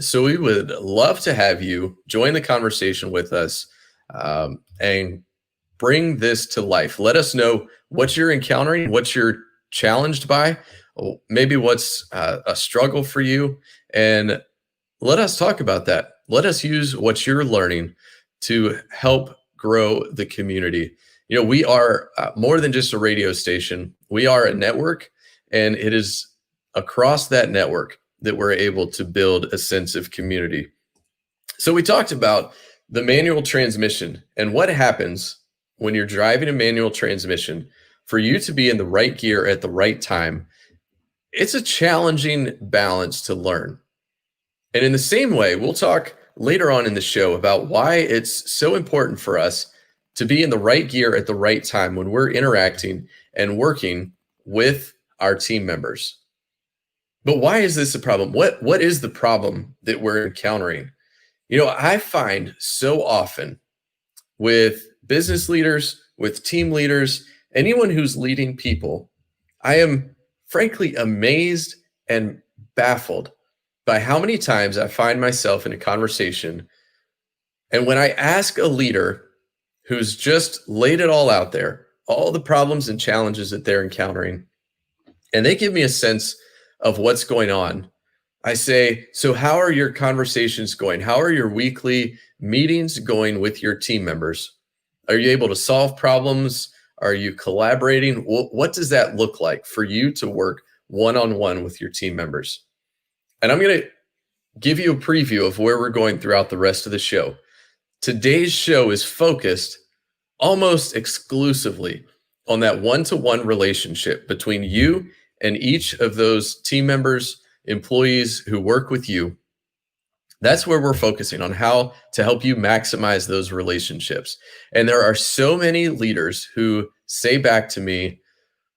So we would love to have you join the conversation with us and bring this to life. Let us know what you're encountering, what you're challenged by, maybe what's a struggle for you, and let us talk about that. Let us use what you're learning to help grow the community. We are more than just a radio station. We are a network, and it is across that network that we're able to build a sense of community. So we talked about the manual transmission and what happens when you're driving a manual transmission. For you to be in the right gear at the right time, it's a challenging balance to learn. And in the same way, we'll talk later on in the show about why it's so important for us to be in the right gear at the right time when we're interacting and working with our team members. But why is this a problem? What is the problem that we're encountering? I find so often with business leaders, with team leaders, anyone who's leading people, I am frankly amazed and baffled by how many times I find myself in a conversation, and when I ask a leader who's just laid it all out there, all the problems and challenges that they're encountering, and they give me a sense of what's going on, I say, so how are your conversations going? How are your weekly meetings going with your team members? Are you able to solve problems? Are you collaborating? What does that look like for you to work one-on-one with your team members? And I'm going to give you a preview of where we're going throughout the rest of the show. Today's show is focused almost exclusively on that one-to-one relationship between you and each of those team members, employees who work with you. That's where we're focusing on how to help you maximize those relationships. And there are so many leaders who say back to me,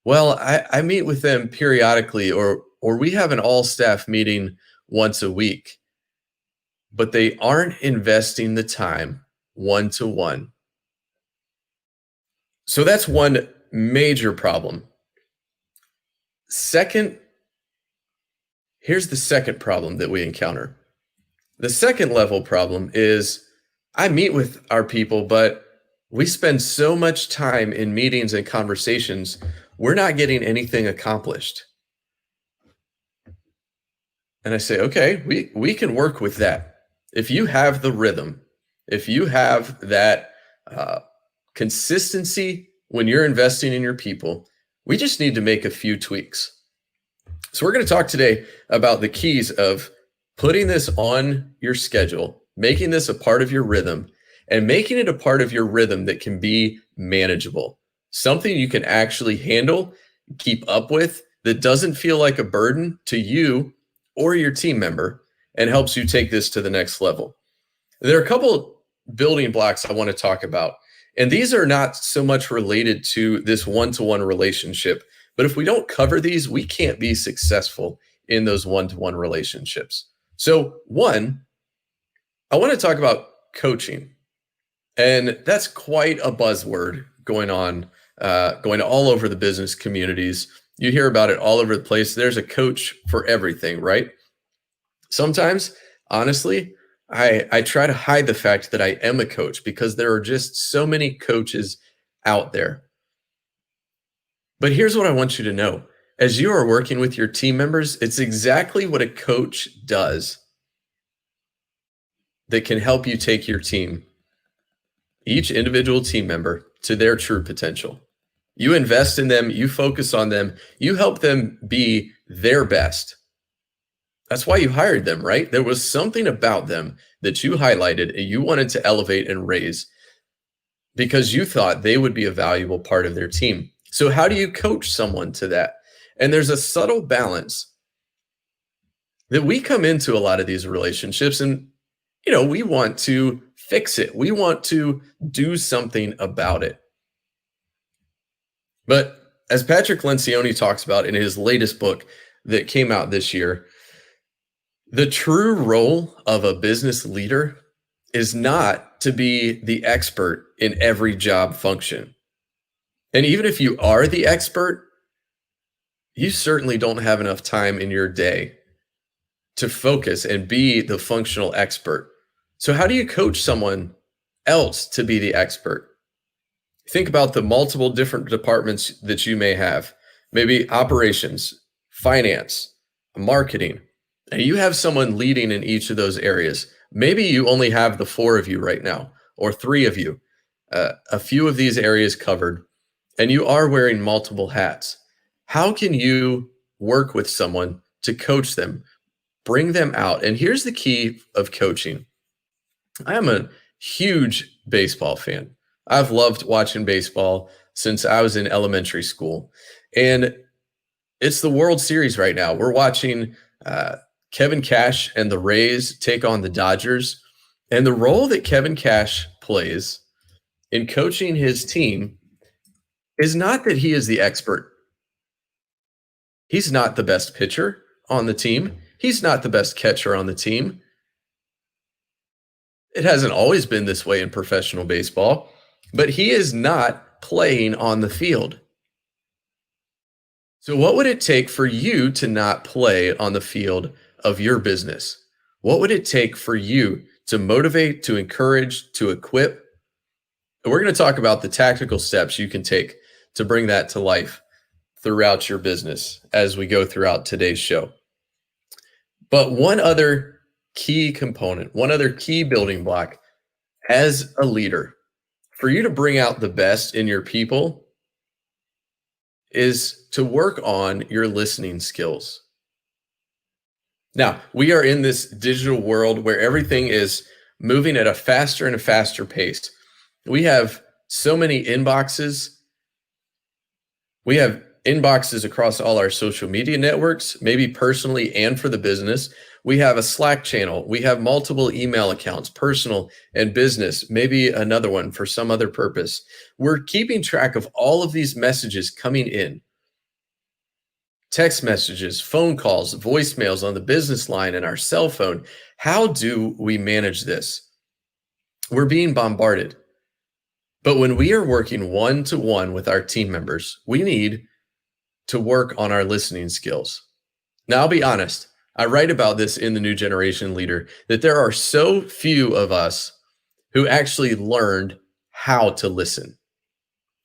well, I meet with them periodically, or we have an all-staff meeting once a week, but they aren't investing the time one-to-one. So that's one major problem. Second, here's the second problem that we encounter. The second level problem is I meet with our people, but we spend so much time in meetings and conversations, we're not getting anything accomplished. And I say, okay, we can work with that. If you have the rhythm, if you have that consistency when you're investing in your people, we just need to make a few tweaks. So we're going to talk today about the keys of putting this on your schedule, making this a part of your rhythm, and making it a part of your rhythm that can be manageable, something you can actually handle, keep up with, that doesn't feel like a burden to you or your team member, and helps you take this to the next level. There are a couple building blocks I want to talk about, and these are not so much related to this one-to-one relationship, but if we don't cover these, we can't be successful in those one-to-one relationships. So one, I want to talk about coaching, and that's quite a buzzword going on, going all over the business communities. You hear about it all over the place. There's a coach for everything, right? Sometimes, honestly, I try to hide the fact that I am a coach because there are just so many coaches out there. But here's what I want you to know. As you are working with your team members, it's exactly what a coach does that can help you take your team, each individual team member, to their true potential. You invest in them, you focus on them, you help them be their best. That's why you hired them, right? There was something about them that you highlighted and you wanted to elevate and raise because you thought they would be a valuable part of their team. So how do you coach someone to that? And there's a subtle balance that we come into a lot of these relationships and, we want to fix it. We want to do something about it. But as Patrick Lencioni talks about in his latest book that came out this year, the true role of a business leader is not to be the expert in every job function. And even if you are the expert, you certainly don't have enough time in your day to focus and be the functional expert. So, how do you coach someone else to be the expert? Think about the multiple different departments that you may have, maybe operations, finance, marketing, and you have someone leading in each of those areas. Maybe you only have the four of you right now, or three of you, a few of these areas covered, and you are wearing multiple hats. How can you work with someone to coach them, bring them out? And here's the key of coaching. I am a huge baseball fan. I've loved watching baseball since I was in elementary school. And it's the World Series right now. We're watching Kevin Cash and the Rays take on the Dodgers. And the role that Kevin Cash plays in coaching his team is not that he is the expert. He's not the best pitcher on the team. He's not the best catcher on the team. It hasn't always been this way in professional baseball, but he is not playing on the field. So, what would it take for you to not play on the field of your business? What would it take for you to motivate, to encourage, to equip? And we're going to talk about the tactical steps you can take to bring that to life throughout your business as we go throughout today's show. But one other key component, one other key building block as a leader for you to bring out the best in your people is to work on your listening skills. Now, we are in this digital world where everything is moving at a faster and a faster pace. We have so many inboxes. We have inboxes across all our social media networks, maybe personally and for the business. We have a Slack channel. We have multiple email accounts, personal and business, maybe another one for some other purpose. We're keeping track of all of these messages coming in. Text messages, phone calls, voicemails on the business line and our cell phone. How do we manage this? We're being bombarded. But when we are working one-to-one with our team members, we need to work on our listening skills. Now, I'll be honest. I write about this in the New Generation Leader, that there are so few of us who actually learned how to listen.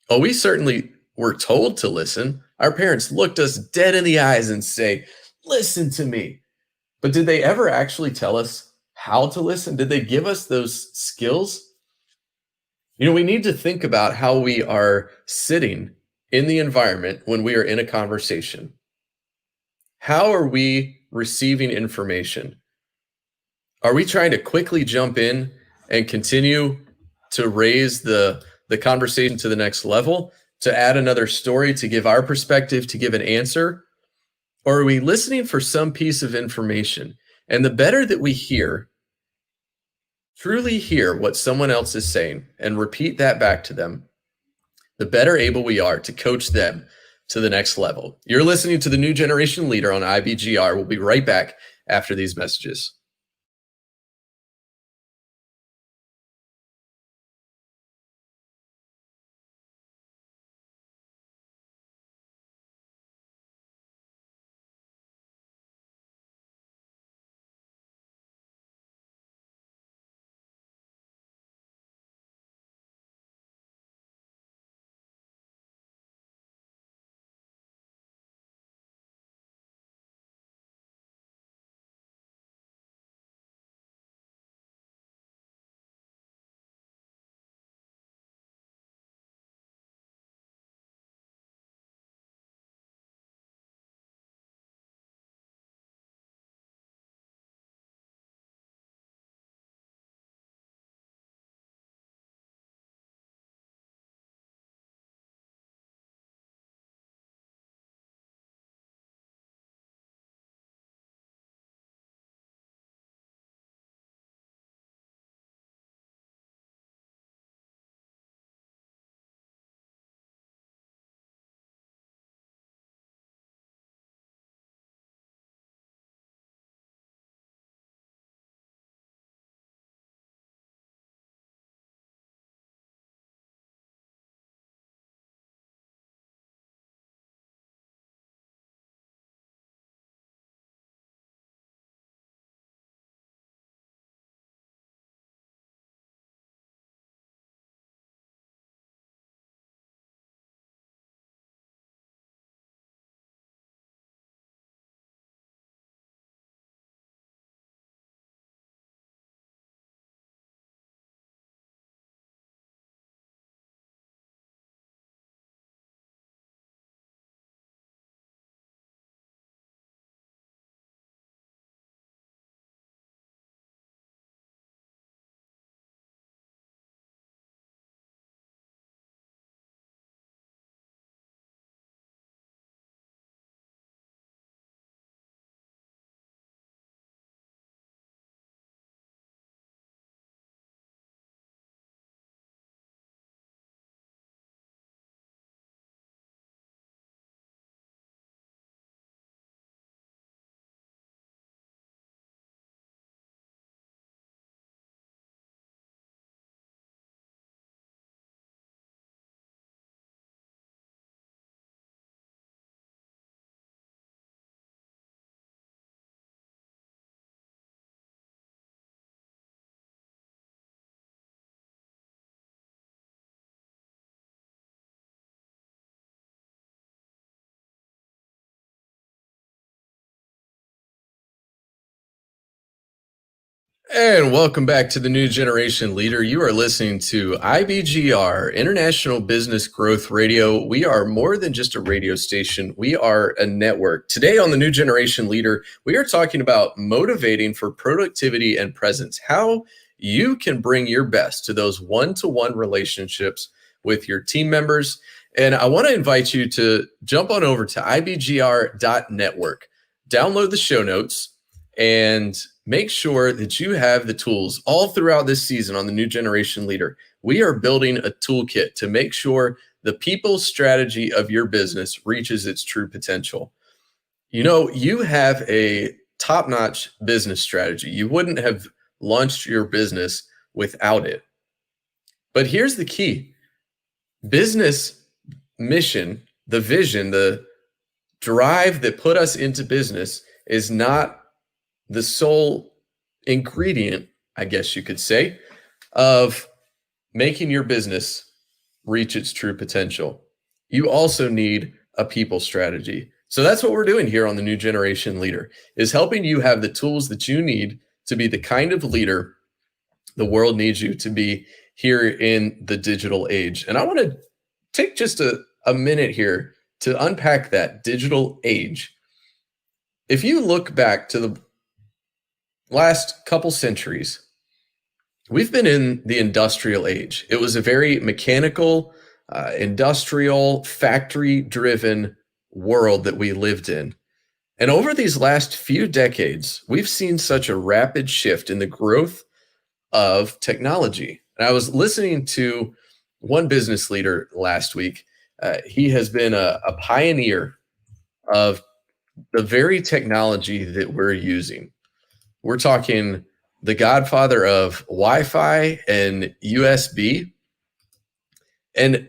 Oh, we certainly were told to listen. Our parents looked us dead in the eyes and say, listen to me. But did they ever actually tell us how to listen? Did they give us those skills? We need to think about how we are sitting in the environment when we are in a conversation. How are we receiving information? Are we trying to quickly jump in and continue to raise the conversation to the next level, to add another story, to give our perspective, to give an answer? Or are we listening for some piece of information? And the better that we truly hear what someone else is saying and repeat that back to them, the better able we are to coach them to the next level. You're listening to the New Generation Leader on IBGR. We'll be right back after these messages. And welcome back to the New Generation Leader. You are listening to IBGR, International Business Growth Radio. We are more than just a radio station. We are a network. Today on the New Generation Leader, we are talking about motivating for productivity and presence, how you can bring your best to those one-to-one relationships with your team members. And I want to invite you to jump on over to ibgr.network, download the show notes, and make sure that you have the tools all throughout this season on the New Generation Leader. We are building a toolkit to make sure the people strategy of your business reaches its true potential. You know, you have a top-notch business strategy. You wouldn't have launched your business without it. But here's the key. Business mission, the vision, the drive that put us into business is not the sole ingredient, I guess you could say, of making your business reach its true potential. You also need a people strategy. So that's what we're doing here on the New Generation Leader, is helping you have the tools that you need to be the kind of leader the world needs you to be here in the digital age. And I want to take just a minute here to unpack that digital age. If you look back to the last couple centuries, we've been in the industrial age. It was a very mechanical, industrial, factory-driven world that we lived in. And over these last few decades, we've seen such a rapid shift in the growth of technology. And I was listening to one business leader last week. He has been a pioneer of the very technology that we're using. We're talking the godfather of Wi-Fi and USB. And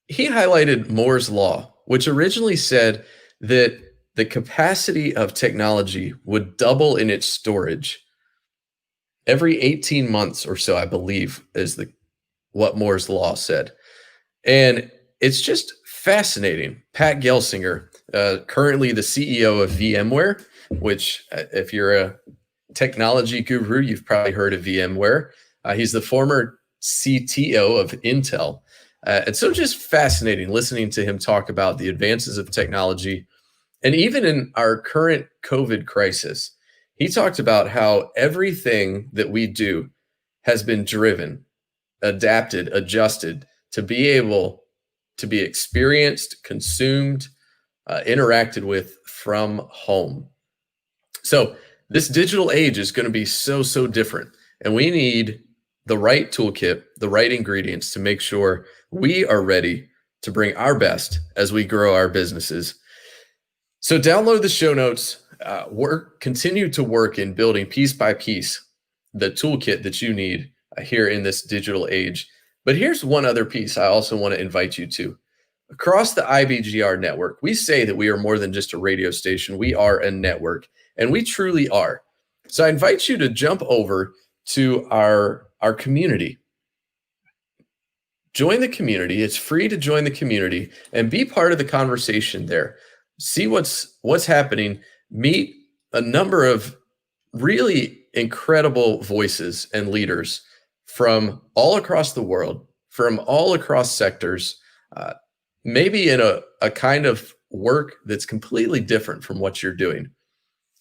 he highlighted Moore's Law, which originally said that the capacity of technology would double in its storage every 18 months or so, I believe, is what Moore's Law said. And it's just fascinating. Pat Gelsinger, currently the CEO of VMware, which if you're a technology guru, you've probably heard of VMware. He's the former CTO of Intel. And so just fascinating listening to him talk about the advances of technology. And even in our current COVID crisis, he talked about how everything that we do has been driven, adapted, adjusted to be able to be experienced, consumed, interacted with from home. So this digital age is going to be so different. And we need the right toolkit, the right ingredients to make sure we are ready to bring our best as we grow our businesses. So download the show notes, continue to work in building piece by piece the toolkit that you need here in this digital age. But here's one other piece I also want to invite you to. Across the IBGR network, we say that we are more than just a radio station. We are a network, and we truly are. So I invite you to jump over to our community. Join the community. It's free to join the community and be part of the conversation there. See what's happening. Meet a number of really incredible voices and leaders from all across the world, from all across sectors, maybe in a kind of work that's completely different from what you're doing.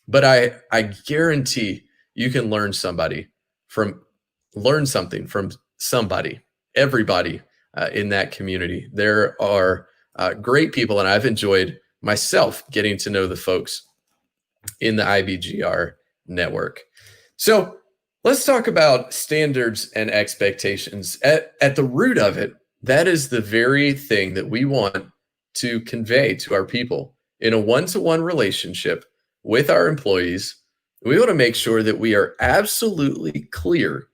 But I guarantee you can learn something from somebody, everybody in that community. There are great people, and I've enjoyed myself getting to know the folks in the IBGR network. So let's talk about standards and expectations. At the root of it, that is the very thing that we want to convey to our people in a one-to-one relationship with our employees. We want to make sure that we are absolutely clear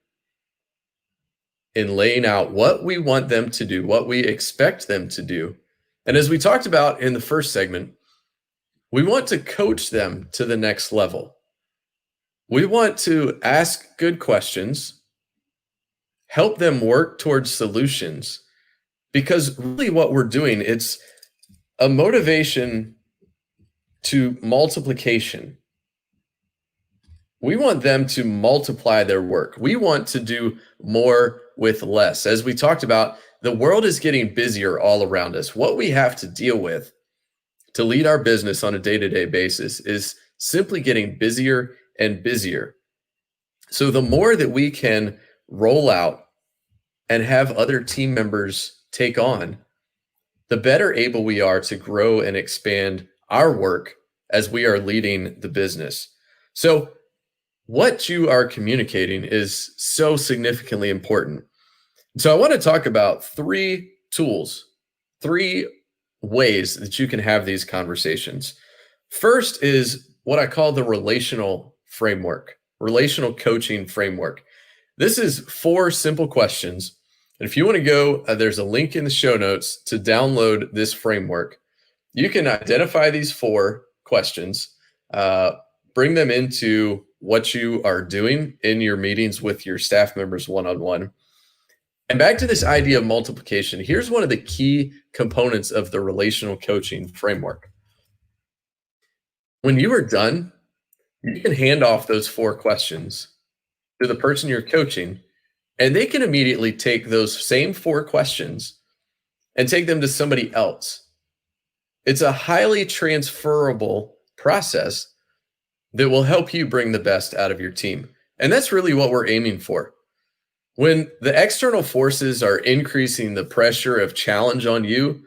in laying out what we want them to do, what we expect them to do. And as we talked about in the first segment, we want to coach them to the next level. We want to ask good questions, help them work towards solutions, because really what we're doing, it's a motivation to multiplication. We want them to multiply their work. We want to do more with less. As we talked about, the world is getting busier all around us. What we have to deal with to lead our business on a day to day basis is simply getting busier and busier. So, the more that we can roll out and have other team members take on, the better able we are to grow and expand our work as we are leading the business. So, what you are communicating is so significantly important. So, I want to talk about three tools, three ways that you can have these conversations. First is what I call the relational framework, relational coaching framework. This is four simple questions. And if you want to go, there's a link in the show notes to download this framework. You can identify these four questions, bring them into what you are doing in your meetings with your staff members one on one. And back to this idea of multiplication, here's one of the key components of the relational coaching framework. When you are done, you can hand off those four questions to the person you're coaching, and they can immediately take those same four questions and take them to somebody else. It's a highly transferable process that will help you bring the best out of your team. And that's really what we're aiming for. When the external forces are increasing the pressure of challenge on you,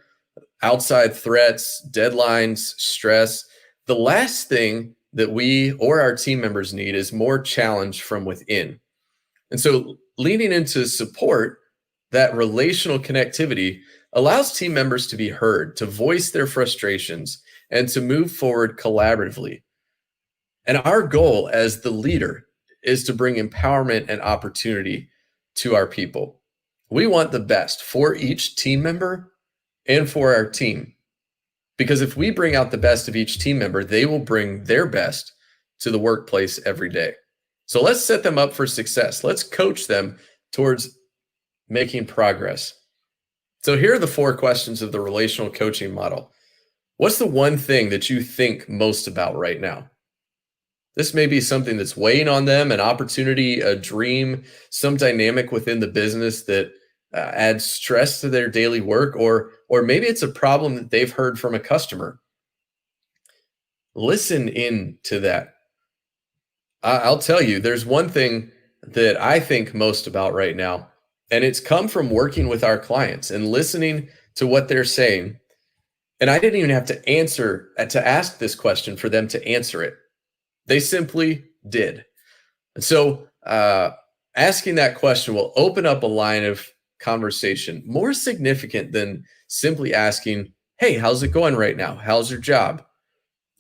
outside threats, deadlines, stress, the last thing that we or our team members need is more challenge from within. And so leaning into support, that relational connectivity allows team members to be heard, to voice their frustrations, and to move forward collaboratively. And our goal as the leader is to bring empowerment and opportunity to our people. We want the best for each team member and for our team. Because if we bring out the best of each team member, they will bring their best to the workplace every day. So let's set them up for success. Let's coach them towards making progress. So here are the four questions of the relational coaching model. What's the one thing that you think most about right now? This may be something that's weighing on them, an opportunity, a dream, some dynamic within the business that adds stress to their daily work, or maybe it's a problem that they've heard from a customer. Listen in to that. I'll tell you, there's one thing that I think most about right now, and it's come from working with our clients and listening to what they're saying. And I didn't even have to ask this question for them to answer it. They simply did. And so asking that question will open up a line of conversation more significant than simply asking, hey, how's it going right now? How's your job?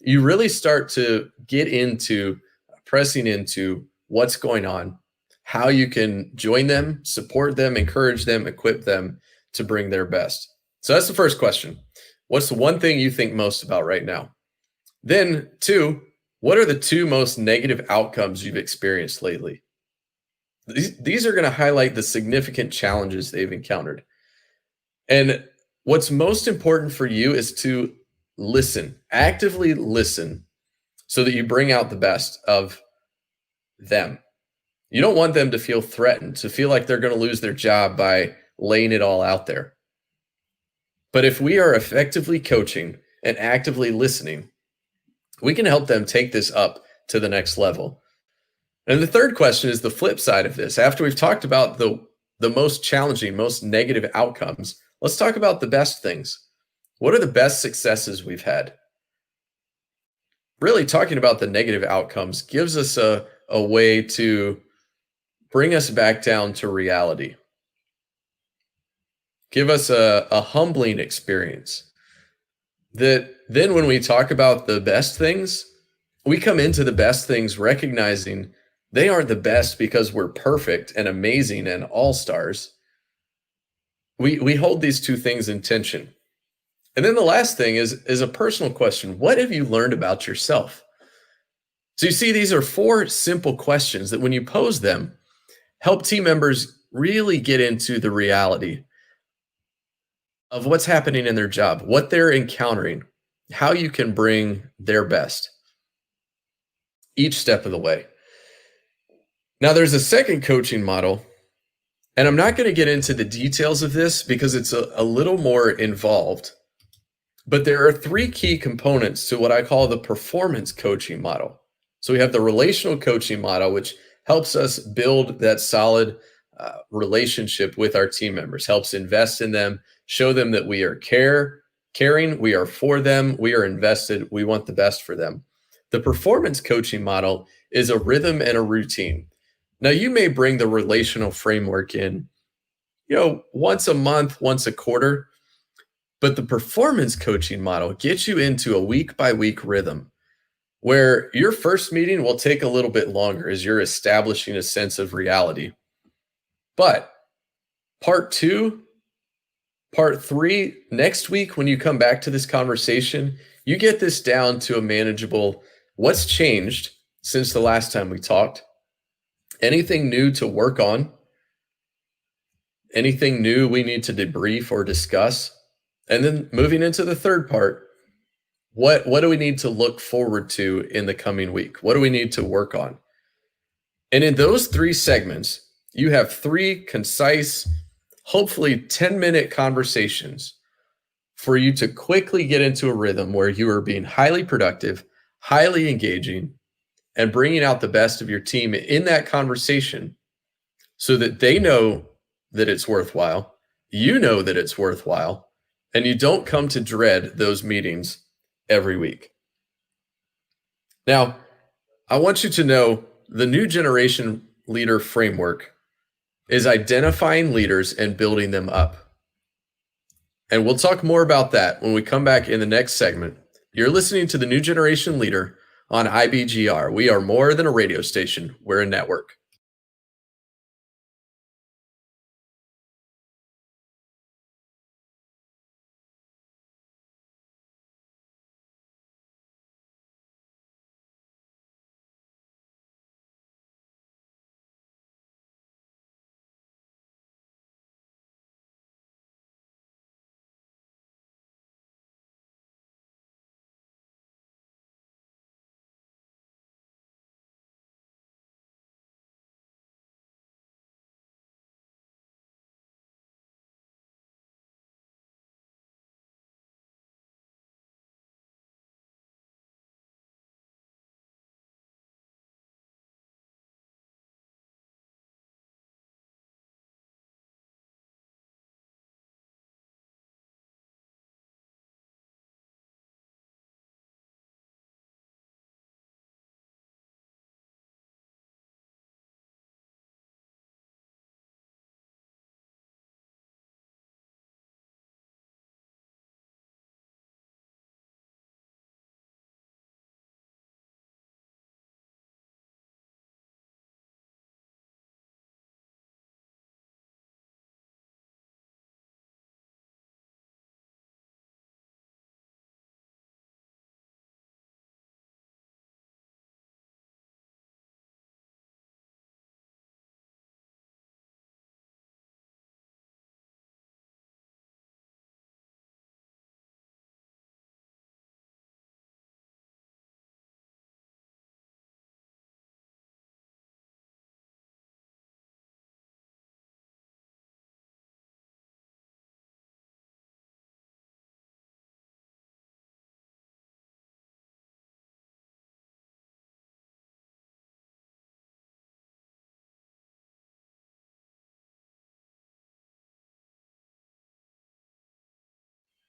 You really start to get into pressing into what's going on, how you can join them, support them, encourage them, equip them to bring their best. So that's the first question. What's the one thing you think most about right now? Then two, what are the two most negative outcomes you've experienced lately? These are going to highlight the significant challenges they've encountered. And what's most important for you is to listen, actively listen, so that you bring out the best of them. You don't want them to feel threatened, to feel like they're going to lose their job by laying it all out there. But if we are effectively coaching and actively listening, we can help them take this up to the next level. And the third question is the flip side of this. After we've talked about the most challenging, most negative outcomes, let's talk about the best things. What are the best successes we've had? Really talking about the negative outcomes gives us a way to bring us back down to reality. Give us a humbling experience. That then when we talk about the best things, we come into the best things recognizing they aren't the best because we're perfect and amazing and all-stars. We hold these two things in tension. And then the last thing is a personal question. What have you learned about yourself? So you see, these are four simple questions that when you pose them, help team members really get into the reality of what's happening in their job, what they're encountering, how you can bring their best each step of the way. Now, there's a second coaching model, and I'm not going to get into the details of this because it's a little more involved. But there are three key components to what I call the performance coaching model. So we have the relational coaching model, which helps us build that solid relationship with our team members, helps invest in them, show them that we are caring, we are for them, we are invested, we want the best for them. The performance coaching model is a rhythm and a routine. Now, you may bring the relational framework in, once a month, once a quarter, but the performance coaching model gets you into a week by week rhythm where your first meeting will take a little bit longer as you're establishing a sense of reality. But part two, part three, next week, when you come back to this conversation, you get this down to a manageable what's changed since the last time we talked, anything new to work on, anything new we need to debrief or discuss. And then moving into the third part, what do we need to look forward to in the coming week? What do we need to work on? And in those three segments, you have three concise, hopefully 10-minute conversations for you to quickly get into a rhythm where you are being highly productive, highly engaging, and bringing out the best of your team in that conversation so that they know that it's worthwhile, you know that it's worthwhile, and you don't come to dread those meetings every week. Now, I want you to know the new generation leader framework is identifying leaders and building them up. And we'll talk more about that when we come back in the next segment. You're listening to the New Generation Leader on IBGR. We are more than a radio station, we're a network.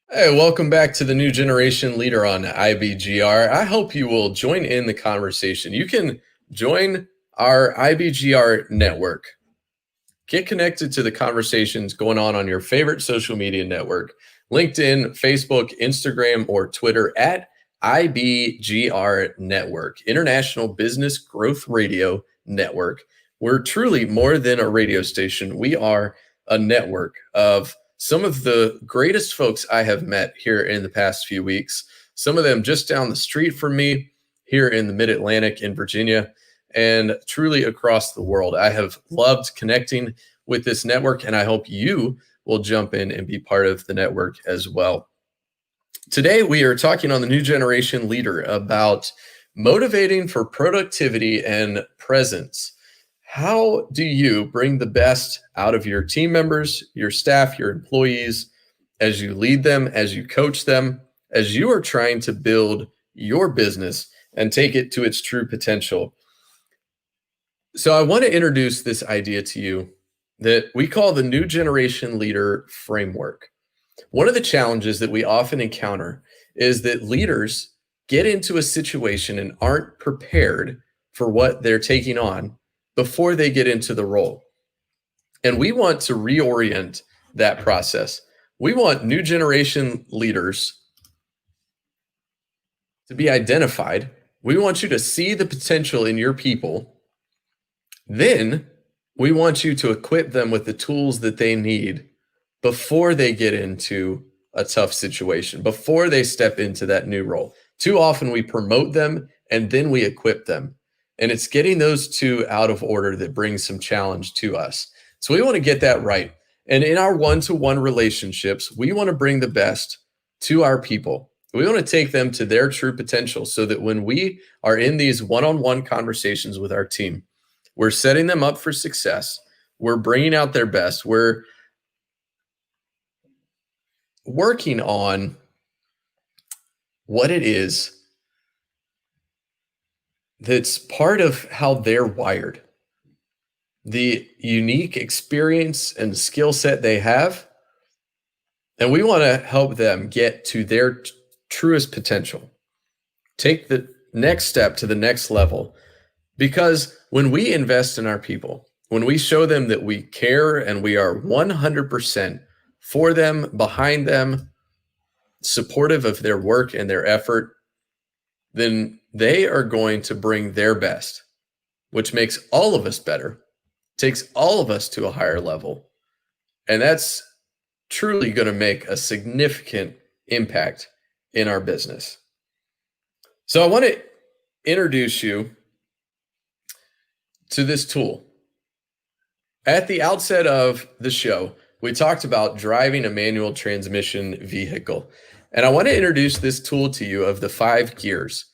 Hey, welcome back to the New Generation Leader on IBGR. I hope you will join in the conversation. You can join our IBGR network. Get connected to the conversations going on your favorite social media network, LinkedIn, Facebook, Instagram, or Twitter at IBGR Network, International Business Growth Radio Network. We're truly more than a radio station. We are a network of some of the greatest folks I have met here in the past few weeks, some of them just down the street from me here in the Mid-Atlantic in Virginia, and truly across the world. I have loved connecting with this network, and I hope you will jump in and be part of the network as well. Today, we are talking on the New Generation Leader about motivating for productivity and presence, How do you bring the best out of your team members, your staff, your employees, as you lead them, as you coach them, as you are trying to build your business and take it to its true potential? So, I want to introduce this idea to you that we call the new generation leader framework. One of the challenges that we often encounter is that leaders get into a situation and aren't prepared for what they're taking on before they get into the role. And we want to reorient that process. We want new generation leaders to be identified. We want you to see the potential in your people. Then we want you to equip them with the tools that they need before they get into a tough situation, before they step into that new role. Too often we promote them and then we equip them. And it's getting those two out of order that brings some challenge to us. So we want to get that right. And in our one-to-one relationships, we want to bring the best to our people. We want to take them to their true potential so that when we are in these one-on-one conversations with our team, we're setting them up for success. We're bringing out their best. We're working on what it is that's part of how they're wired, the unique experience and skill set they have. And we want to help them get to their truest potential, take the next step to the next level. Because when we invest in our people, when we show them that we care and we are 100% for them, behind them, supportive of their work and their effort, then they are going to bring their best, which makes all of us better, takes all of us to a higher level. And that's truly going to make a significant impact in our business. So I want to introduce you to this tool. At the outset of the show, we talked about driving a manual transmission vehicle. And I want to introduce this tool to you of the 5 gears.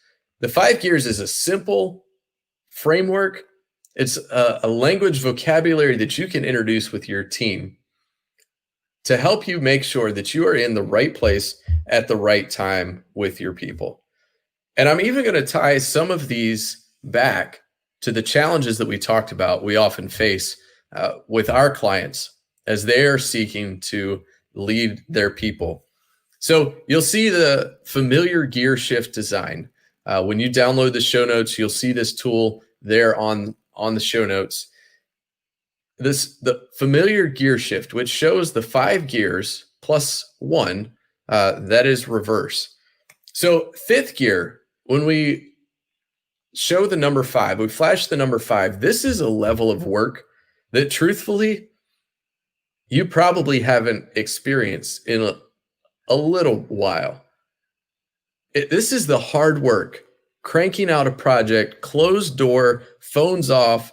The 5 gears is a simple framework. It's a language vocabulary that you can introduce with your team to help you make sure that you are in the right place at the right time with your people. And I'm even going to tie some of these back to the challenges that we talked about we often face with our clients as they're seeking to lead their people. So you'll see the familiar gear shift design. When you download the show notes, you'll see this tool there on the show notes. The familiar gear shift, which shows the 5 gears plus 1, that is reverse. So 5th gear, when we show the number 5, we flash the number 5. This is a level of work that truthfully, you probably haven't experienced in a little while. This is the hard work, cranking out a project, closed door, phones off,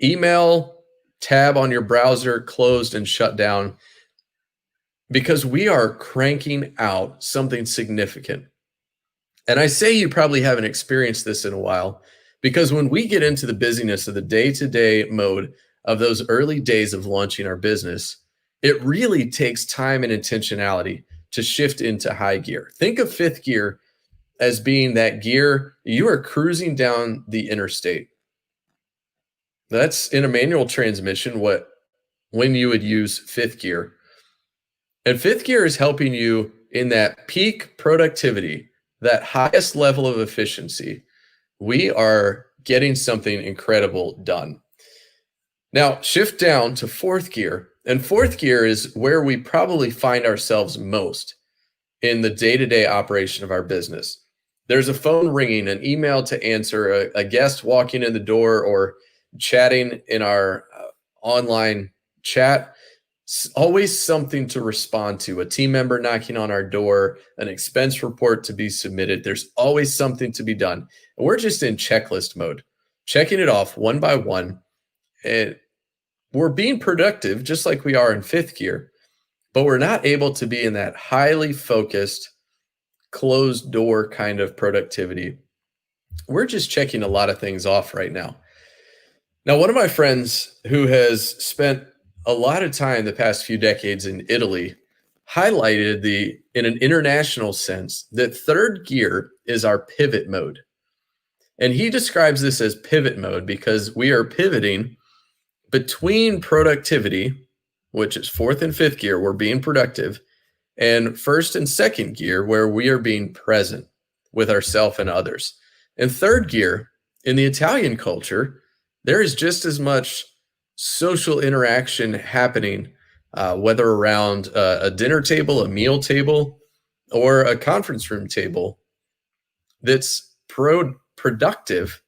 email tab on your browser closed and shut down, because we are cranking out something significant. And I say you probably haven't experienced this in a while, because when we get into the busyness of the day-to-day mode of those early days of launching our business, it really takes time and intentionality to shift into high gear. Think of 5th gear as being that gear you are cruising down the interstate. That's in a manual transmission when you would use 5th gear. And 5th gear is helping you in that peak productivity, that highest level of efficiency. We are getting something incredible done. Now, shift down to 4th gear. And 4th gear is where we probably find ourselves most in the day-to-day operation of our business. There's a phone ringing, an email to answer, a guest walking in the door, or chatting in our online chat. Always something to respond to, a team member knocking on our door, an expense report to be submitted. There's always something to be done. And we're just in checklist mode, checking it off one by one. And we're being productive just like we are in 5th gear, but we're not able to be in that highly focused, closed door kind of productivity. We're just checking a lot of things off right now. Now, one of my friends who has spent a lot of time the past few decades in Italy highlighted in an international sense, that third gear is our pivot mode. And he describes this as pivot mode because we are pivoting between productivity, which is fourth and fifth gear, we're being productive, and first and second gear, where we are being present with ourselves and others. And third gear, in the Italian culture, there is just as much social interaction happening, whether around a dinner table, a meal table, or a conference room table, that's productive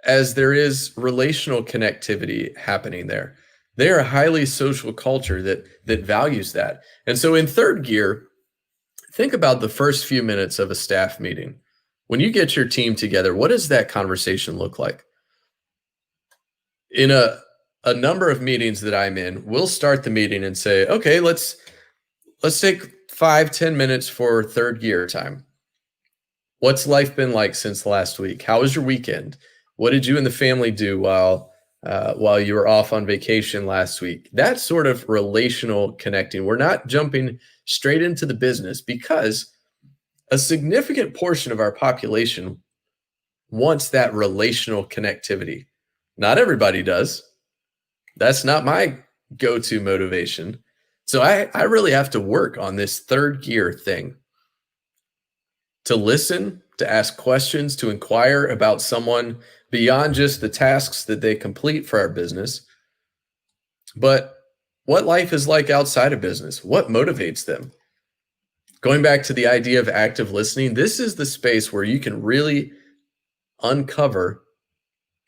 as there is relational connectivity happening there. They are a highly social culture that values that. And so in third gear, think about the first few minutes of a staff meeting. When you get your team together, what does that conversation look like? In a number of meetings that I'm in, we'll start the meeting and say, okay, let's take 5-10 minutes for third gear time. What's life been like since last week? How was your weekend? What did you and the family do while you were off on vacation last week? That sort of relational connecting. We're not jumping straight into the business because a significant portion of our population wants that relational connectivity. Not everybody does. That's not my go-to motivation. So I really have to work on this third gear thing, to listen, to ask questions, to inquire about someone beyond just the tasks that they complete for our business, but what life is like outside of business, what motivates them. Going back to the idea of active listening, this is the space where you can really uncover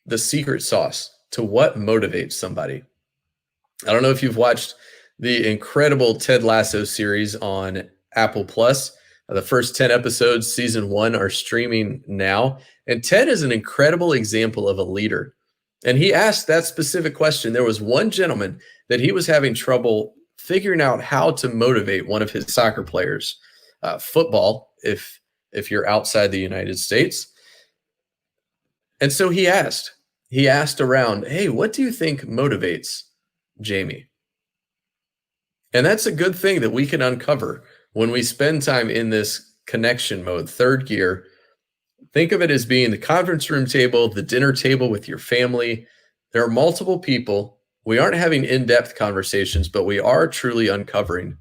the secret sauce to what motivates somebody. I don't know if you've watched the incredible Ted Lasso series on Apple Plus. The first 10 episodes, season 1, are streaming now. And Ted is an incredible example of a leader. And he asked that specific question. There was one gentleman that he was having trouble figuring out how to motivate, one of his soccer players, football, if you're outside the United States. And so he asked around, hey, what do you think motivates Jamie? And that's a good thing that we can uncover when we spend time in this connection mode, third gear. Think of it as being the conference room table, the dinner table with your family. There are multiple people. We aren't having in-depth conversations, but we are truly uncovering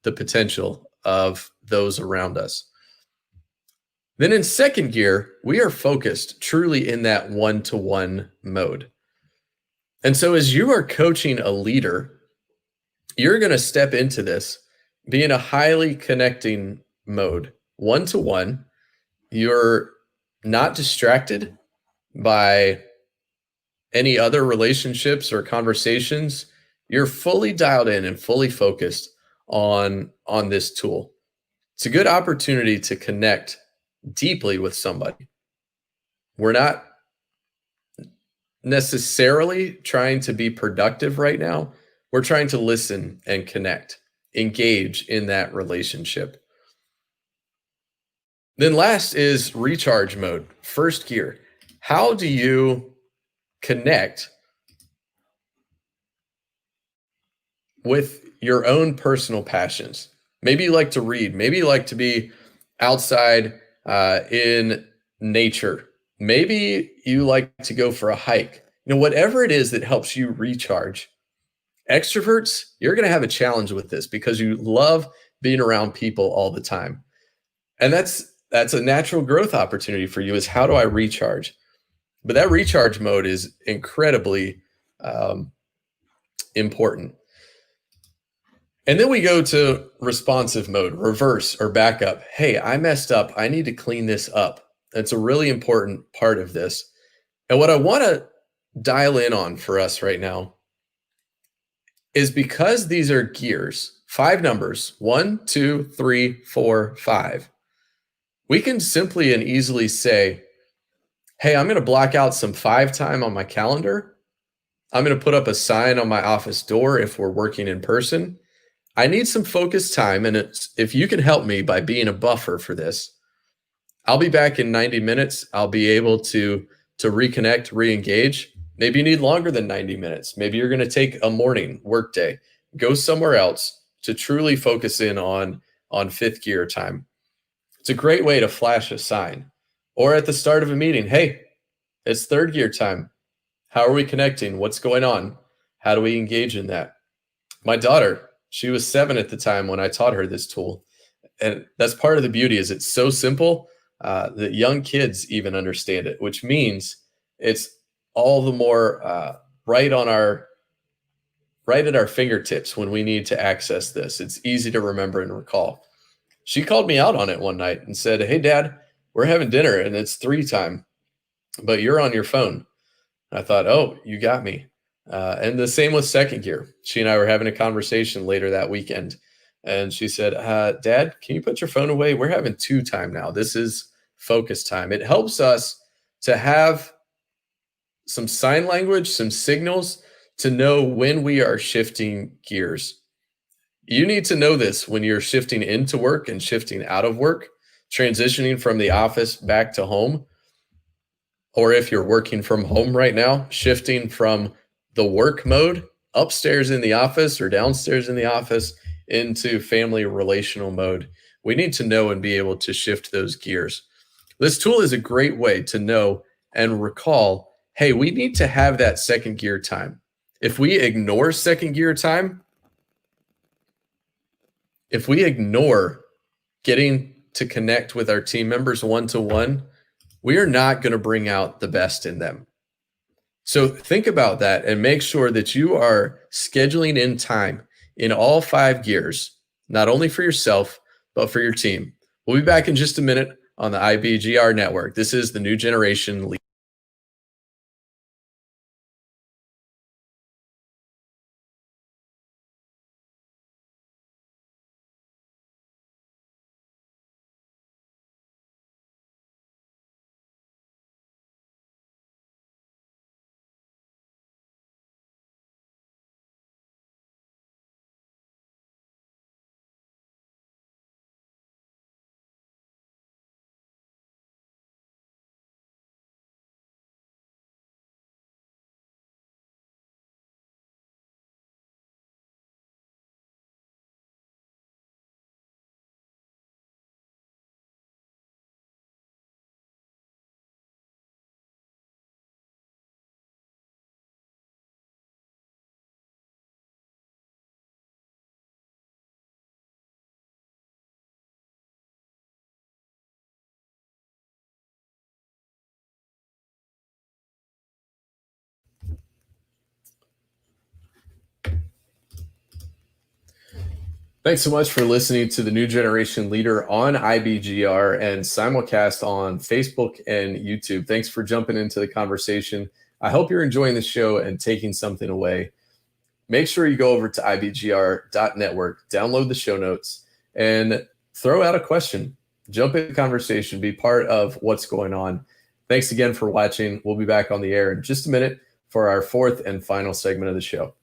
the potential of those around us. Then in second gear, we are focused truly in that one-to-one mode. And so as you are coaching a leader, you're going to step into this being a highly connecting mode, one-to-one. You're not distracted by any other relationships or conversations. You're fully dialed in and fully focused on this tool. It's a good opportunity to connect deeply with somebody. We're not necessarily trying to be productive right now. We're trying to listen and connect, engage in that relationship. Then last is recharge mode, first gear. How do you connect with your own personal passions? Maybe you like to read. Maybe you like to be outside in nature. Maybe you like to go for a hike. Whatever it is that helps you recharge. Extroverts, you're going to have a challenge with this because you love being around people all the time. And that's a natural growth opportunity for you, is how do I recharge? But that recharge mode is incredibly important. And then we go to responsive mode, reverse or backup. Hey, I messed up. I need to clean this up. That's a really important part of this. And what I want to dial in on for us right now is, because these are gears, 5 numbers, 1, 2, 3, 4, 5. We can simply and easily say, hey, I'm going to block out some 5 time on my calendar. I'm going to put up a sign on my office door if we're working in person. I need some focused time, and if you can help me by being a buffer for this, I'll be back in 90 minutes. I'll be able to to reconnect, re-engage. Maybe you need longer than 90 minutes. Maybe you're going to take a morning work day, go somewhere else to truly focus in on fifth gear time. It's a great way to flash a sign. Or at the start of a meeting, hey, it's third gear time. How are we connecting? What's going on? How do we engage in that? My daughter, she was 7 at the time when I taught her this tool. And that's part of the beauty is it's so simple that young kids even understand it, which means it's all the more right on our right at our fingertips when we need to access this. It's easy to remember and recall. She called me out on it one night and said, "Hey, Dad, we're having dinner and it's 3 time, but you're on your phone." I thought, "Oh, you got me." And the same with second gear. She and I were having a conversation later that weekend, and she said, "Dad, can you put your phone away? We're having 2 time now. This is focus time." It helps us to have some sign language, some signals to know when we are shifting gears. You need to know this when you're shifting into work and shifting out of work, transitioning from the office back to home, or if you're working from home right now, shifting from the work mode upstairs in the office or downstairs in the office into family relational mode. We need to know and be able to shift those gears. This tool is a great way to know and recall, hey, we need to have that second gear time. If we ignore second gear time, if we ignore getting to connect with our team members one to one, we are not going to bring out the best in them. So think about that and make sure that you are scheduling in time in all 5 gears, not only for yourself, but for your team. We'll be back in just a minute on the IBGR network. This is the New Generation Leader. Thanks so much for listening to the New Generation Leader on IBGR and simulcast on Facebook and YouTube. Thanks for jumping into the conversation. I hope you're enjoying the show and taking something away. Make sure you go over to IBGR.network, download the show notes, and throw out a question. Jump in the conversation, be part of what's going on. Thanks again for watching. We'll be back on the air in just a minute for our 4th and final segment of the show.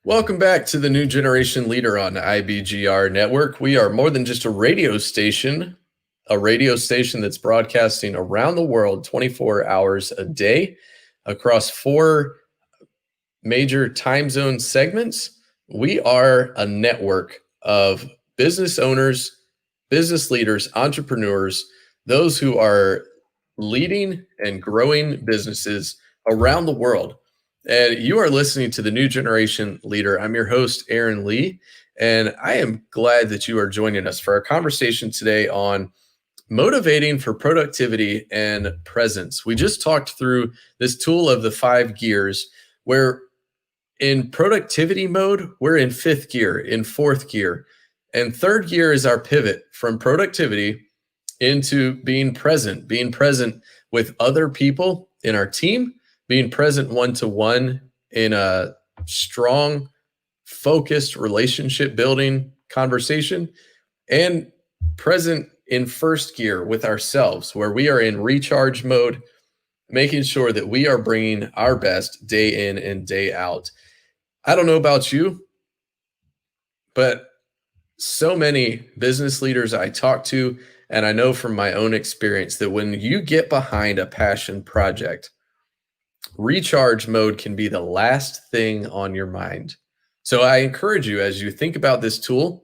Welcome back to the New Generation Leader on IBGR Network. We are more than just a radio station that's broadcasting around the world 24 hours a day across four major time zone segments. We are a network of business owners, business leaders, entrepreneurs, those who are leading and growing businesses around the world. And you are listening to the New Generation Leader. I'm your host, Aaron Lee, and I am glad that you are joining us for our conversation today on motivating for productivity and presence. We just talked through this tool of the 5 gears, where in productivity mode, we're in 5th gear, in 4th gear. And 3rd gear is our pivot from productivity into being present with other people in our team, being present one-to-one in a strong, focused relationship building conversation, and present in 1st gear with ourselves, where we are in recharge mode, making sure that we are bringing our best day in and day out. I don't know about you, but so many business leaders I talk to, and I know from my own experience that when you get behind a passion project, recharge mode can be the last thing on your mind. So I encourage you, as you think about this tool,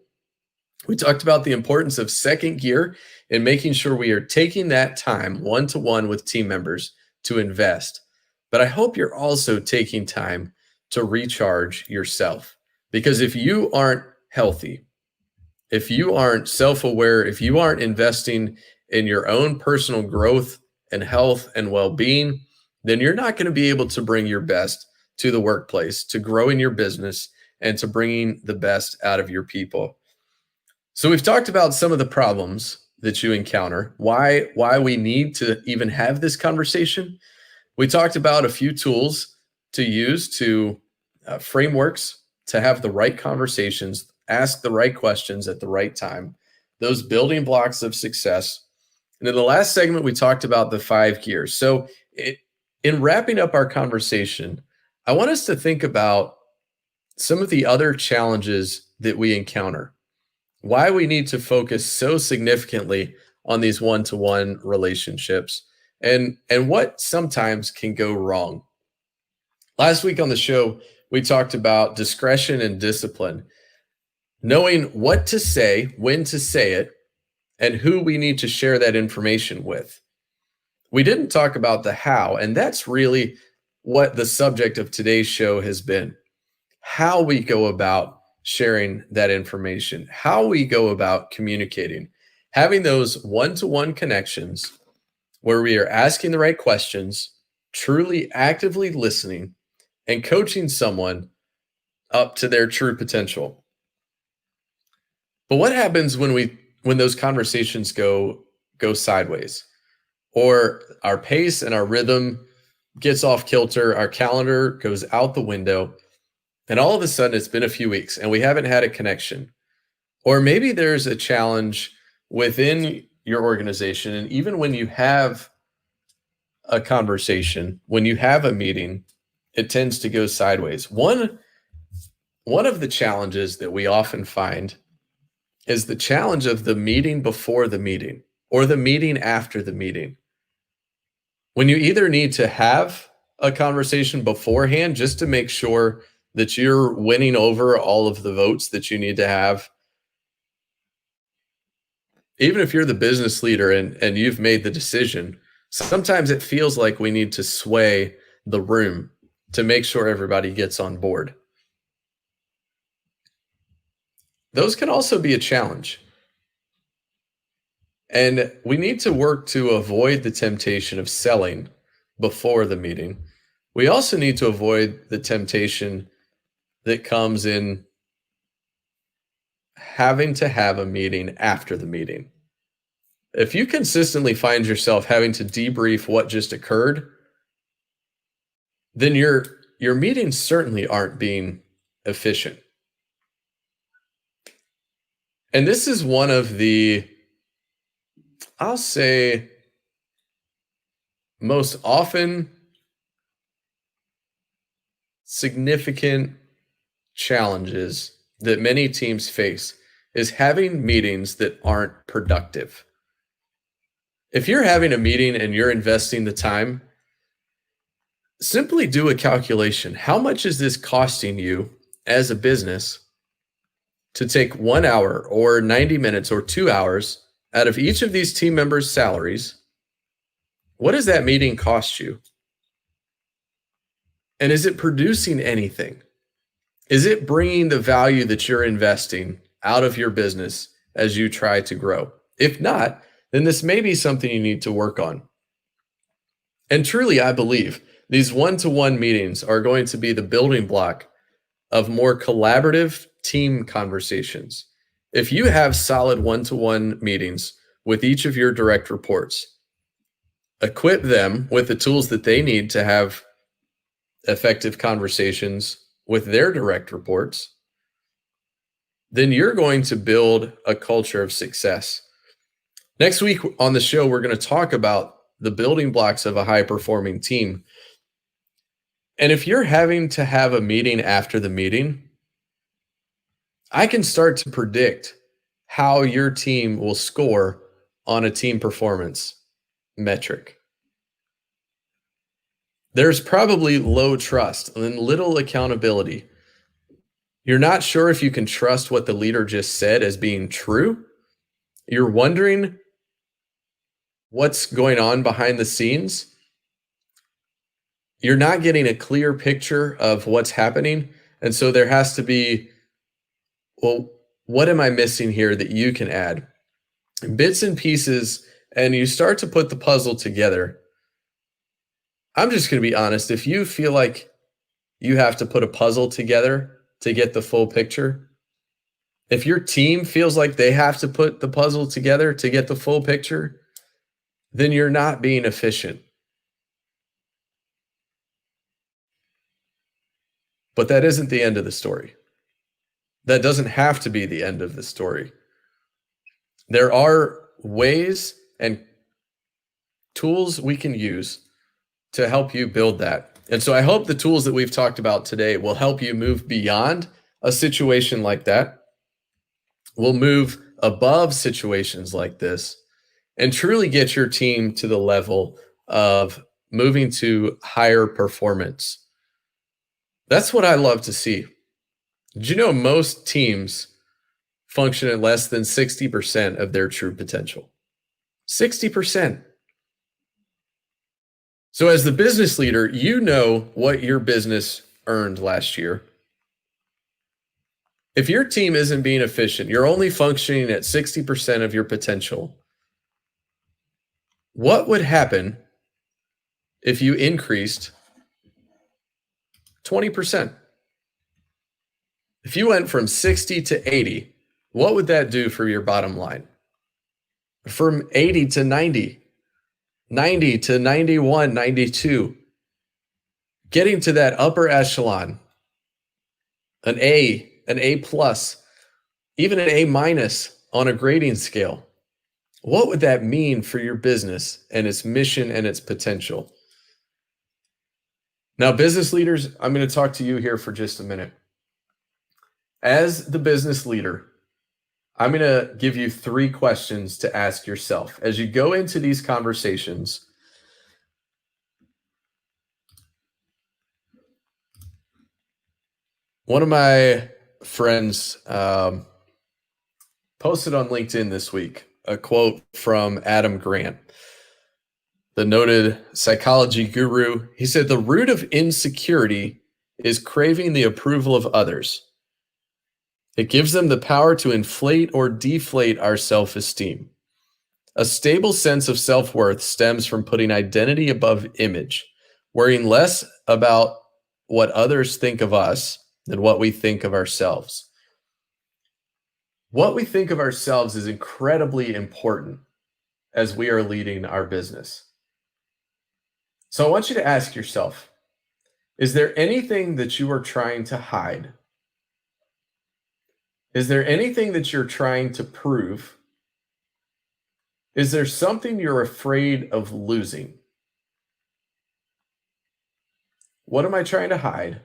we talked about the importance of 2nd gear and making sure we are taking that time one-to-one with team members to invest. But I hope you're also taking time to recharge yourself. Because if you aren't healthy, if you aren't self-aware, if you aren't investing in your own personal growth and health and well-being, then you're not going to be able to bring your best to the workplace, to growing your business, and to bringing the best out of your people. So we've talked about some of the problems that you encounter, why we need to even have this conversation. We talked about a few tools to use, to frameworks to have the right conversations, ask the right questions at the right time, those building blocks of success. And in the last segment, we talked about the 5 gears. So in wrapping up our conversation, I want us to think about some of the other challenges that we encounter, why we need to focus so significantly on these one-to-one relationships, and what sometimes can go wrong. Last week on the show, we talked about discretion and discipline, knowing what to say, when to say it, and who we need to share that information with. We didn't talk about the how, and that's really what the subject of today's show has been. How we go about sharing that information, how we go about communicating, having those one-to-one connections where we are asking the right questions, truly actively listening, and coaching someone up to their true potential. But what happens when those conversations go sideways, or our pace and our rhythm gets off kilter, our calendar goes out the window, and all of a sudden it's been a few weeks and we haven't had a connection? Or maybe there's a challenge within your organization, and even when you have a conversation, when you have a meeting, it tends to go sideways. One of the challenges that we often find is the challenge of the meeting before the meeting or the meeting after the meeting. When you either need to have a conversation beforehand just to make sure that you're winning over all of the votes that you need to have. Even if you're the business leader and you've made the decision, sometimes it feels like we need to sway the room to make sure everybody gets on board. Those can also be a challenge. And we need to work to avoid the temptation of selling before the meeting. We also need to avoid the temptation that comes in having to have a meeting after the meeting. If you consistently find yourself having to debrief what just occurred, then your meetings certainly aren't being efficient. And this is one of the, I'll say, most often significant challenges that many teams face is having meetings that aren't productive. If you're having a meeting and you're investing the time, simply do a calculation. How much is this costing you as a business to take 1 hour or 90 minutes or 2 hours out of each of these team members' salaries? What does that meeting cost you? And is it producing anything? Is it bringing the value that you're investing out of your business as you try to grow? If not, then this may be something you need to work on. And truly, I believe these one-to-one meetings are going to be the building block of more collaborative team conversations. If you have solid one-to-one meetings with each of your direct reports, equip them with the tools that they need to have effective conversations with their direct reports, then you're going to build a culture of success. Next week on the show, we're going to talk about the building blocks of a high-performing team. And if you're having to have a meeting after the meeting, I can start to predict how your team will score on a team performance metric. There's probably low trust and little accountability. You're not sure if you can trust what the leader just said as being true. You're wondering what's going on behind the scenes. You're not getting a clear picture of what's happening. And so there has to be, well, what am I missing here that you can add? Bits and pieces, and you start to put the puzzle together. I'm just going to be honest. If you feel like you have to put a puzzle together to get the full picture, if your team feels like they have to put the puzzle together to get the full picture, then you're not being efficient. But that isn't the end of the story. That doesn't have to be the end of the story. There are ways and tools we can use to help you build that. And so I hope the tools that we've talked about today will help you move beyond a situation like that. We'll move above situations like this and truly get your team to the level of moving to higher performance. That's what I love to see. Did you know most teams function at less than 60% of their true potential? 60%. So as the business leader, you know what your business earned last year. If your team isn't being efficient, you're only functioning at 60% of your potential. What would happen if you increased 20%? If you went from 60 to 80, what would that do for your bottom line? From 80 to 90, 90 to 91, 92, getting to that upper echelon, an A plus, even an A minus on a grading scale. What would that mean for your business and its mission and its potential? Now, business leaders, I'm going to talk to you here for just a minute. As the business leader, I'm going to give you 3 questions to ask yourself as you go into these conversations. One of my friends posted on LinkedIn this week a quote from Adam Grant, the noted psychology guru. He said, "The root of insecurity is craving the approval of others. It gives them the power to inflate or deflate our self-esteem. A stable sense of self-worth stems from putting identity above image, worrying less about what others think of us than what we think of ourselves." What we think of ourselves is incredibly important as we are leading our business. So I want you to ask yourself, is there anything that you are trying to hide? Is there anything that you're trying to prove? Is there something you're afraid of losing? What am I trying to hide?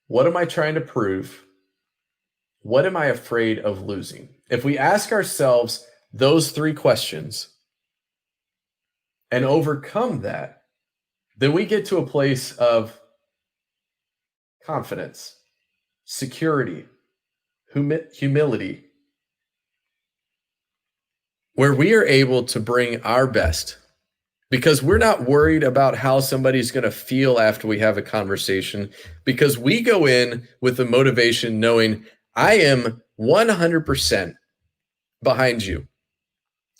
What am I trying to prove? What am I afraid of losing? If we ask ourselves those three questions and overcome that, then we get to a place of confidence, security, humility, where we are able to bring our best because we're not worried about how somebody's going to feel after we have a conversation, because we go in with the motivation knowing I am 100% behind you.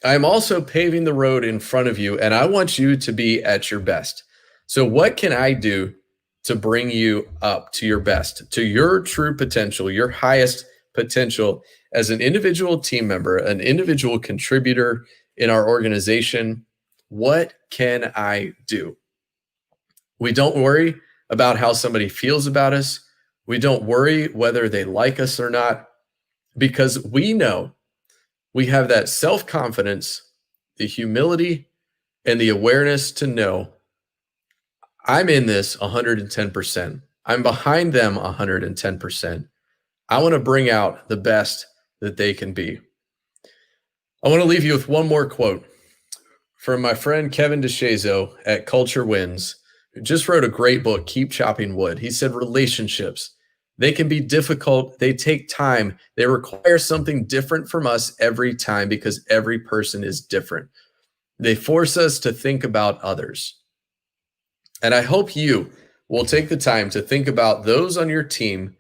I'm also paving the road in front of you, and I want you to be at your best. So what can I do to bring you up to your best, to your true potential, your highest potential as an individual team member, an individual contributor in our organization? What can I do? We don't worry about how somebody feels about us. We don't worry whether they like us or not, because we know we have that self-confidence, the humility, and the awareness to know I'm in this 110%. I'm behind them 110%. I want to bring out the best that they can be. I want to leave you with one more quote from my friend Kevin DeShazo at Culture Wins, who just wrote a great book, Keep Chopping Wood. He said, relationships, they can be difficult. They take time. They require something different from us every time because every person is different. They force us to think about others. And I hope you will take the time to think about those on your team,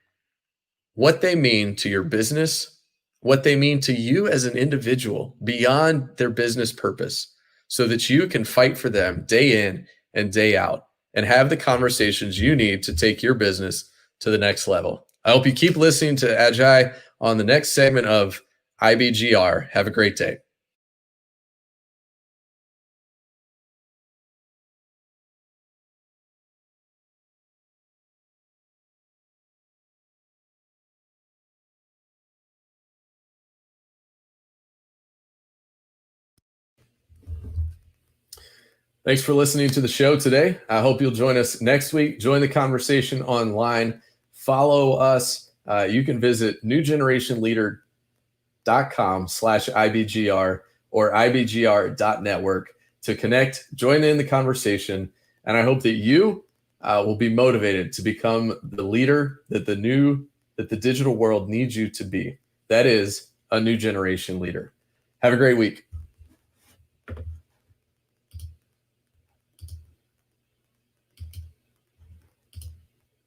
what they mean to your business, what they mean to you as an individual beyond their business purpose, so that you can fight for them day in and day out and have the conversations you need to take your business to the next level. I hope you keep listening to Agi on the next segment of IBGR. Have a great day. Thanks for listening to the show today. I hope you'll join us next week. Join the conversation online. Follow us. You can visit newgenerationleader.com/IBGR or IBGR.network to connect, join in the conversation. And I hope that you will be motivated to become the leader that the digital world needs you to be. That is a new generation leader. Have a great week.